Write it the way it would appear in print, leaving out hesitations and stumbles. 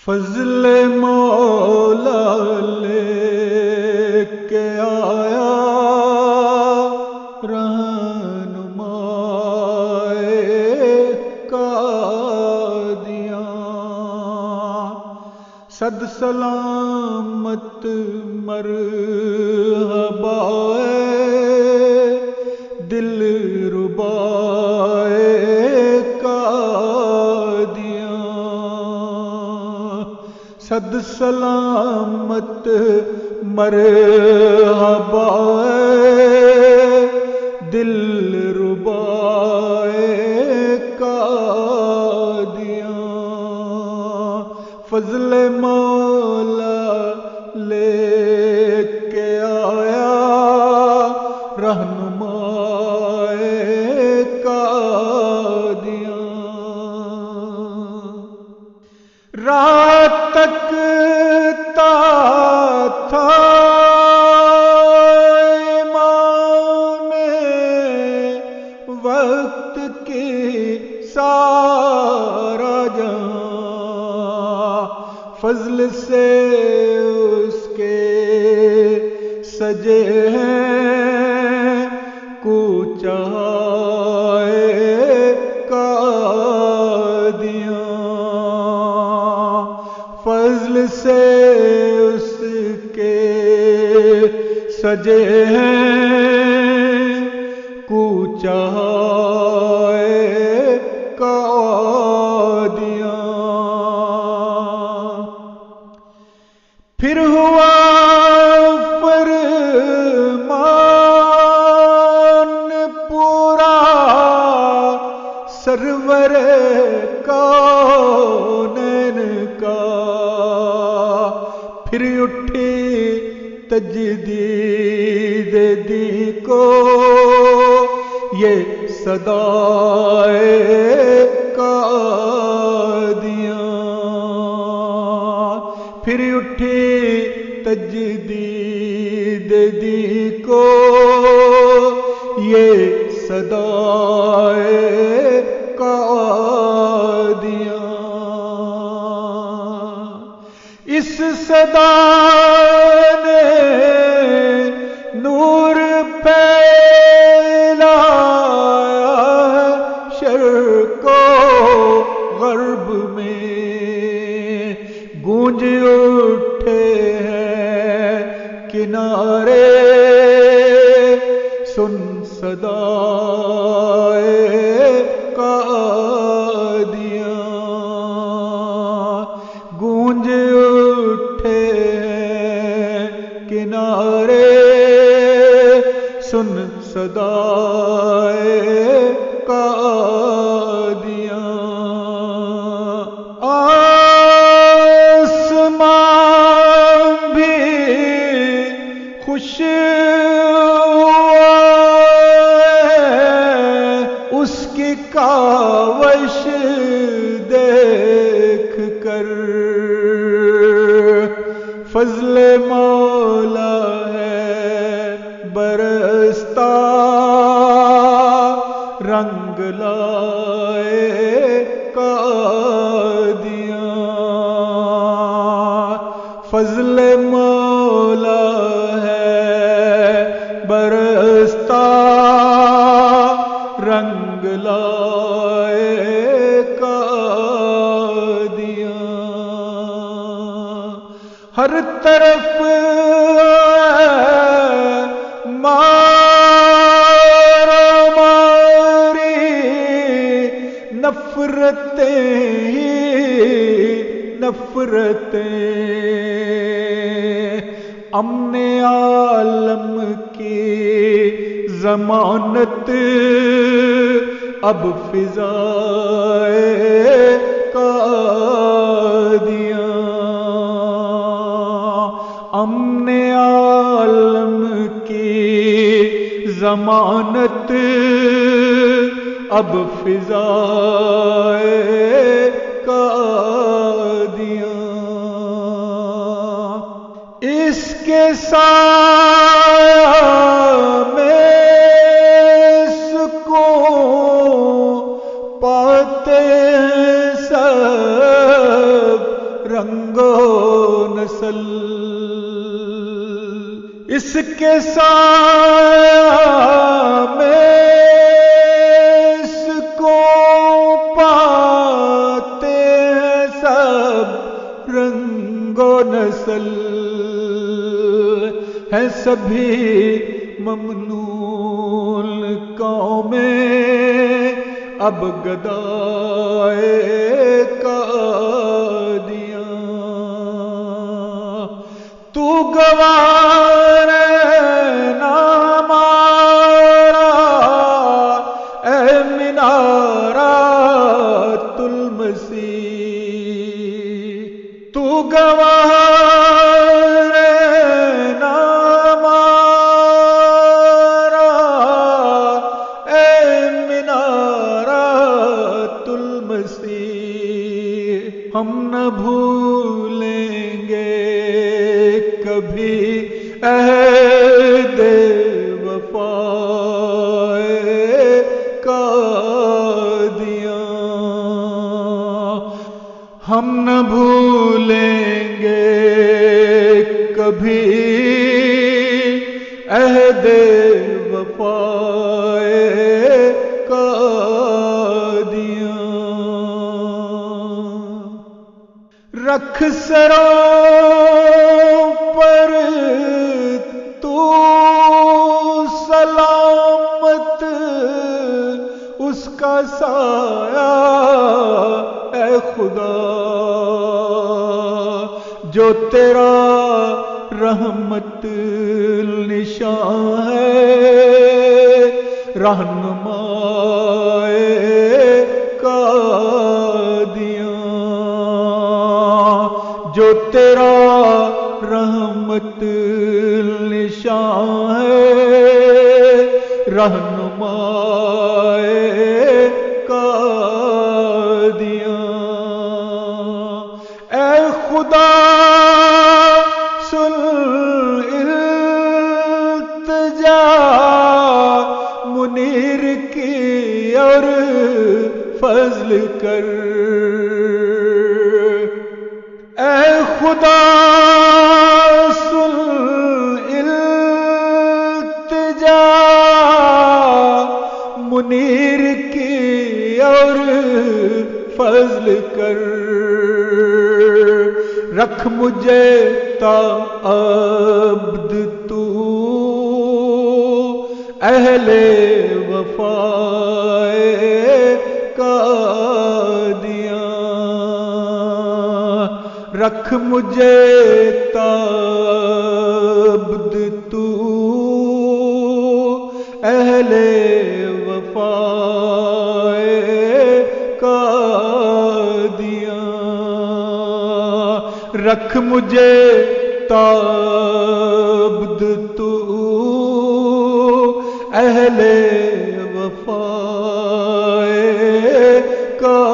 فضل مولا لے کے آیا رہنمائے قادیان، صد سلامت مرحبا دل ربائے قادیان، صد سلامت مرحبا دل ربائے قادیان، فضل مولا لے کے آیا رہنمائے قادیان، رات تکتا تھا امام وقت کی سارا جہاں، فضل سے اس کے سجے ہیں کوچہ قادیان، فضل سے اس کے سجے ہیں کوچہ قادیان، پھر ہوا فرمان پورا سرور کونین کا، پھر اٹھی تجدید دی کو یہ صدائے قادیان، پھر اٹھی تجدید دی کو یہ صدائے قادیان، اس صدا نے نور پھیلایا شرق و غرب میں، گونج اٹھے ہیں کنارے سن صدائے قادیان، گونج اٹھے ہیں کنارے سن صدائے قادیان، آسمان بھی خوش اس کی کاوش دیکھ کر، فضل مولا ہے برستا رنگ لائے قادیان، فضل مولا ہے برستا رنگ لائے قادیان، ہر طرف مار ماری نفرتیں ہی نفرتیں، امن عالم کی ضمانت اب فضائے قادیان، امن عالم کی ضمانت اب فضائے قادیان، اس کے سایہ میں سکون پاتے ہیں سب رنگو نسل، اس کے سایہ میں اس کو پاتے ہیں سب رنگو نسل، ہے سبھی ممنون قومیں اب گدائے قادیاں، تو گوار نہ مارا اے منارات المسیح، تو گوار نہ مارا اے منارات المسیح، ہم نہ بھولیں گے کبھی عہد وفائے قادیاں، ہم نہ بھولیں گے کبھی عہد وفائے قادیاں، رکھ سروں پر تو سلامت اس کا سایہ اے خدا، جو تیرا رحمت نشاں ہے رہنمائے قادیاں، جو تیرا رحمت نشاں ہے رہنمائے قادیاں، اے خدا سن التجا منیر کی اور فضل کر، اے خدا سن التجا منیر کی اور فضل کر، رکھ مجھے تا عبد تو اہل وفائے قادیاں، رکھ مجھے تا عبد تو اہل وفائے قادیاں، رکھ مجھے تا عبد تو اہل وفائے قادیاں۔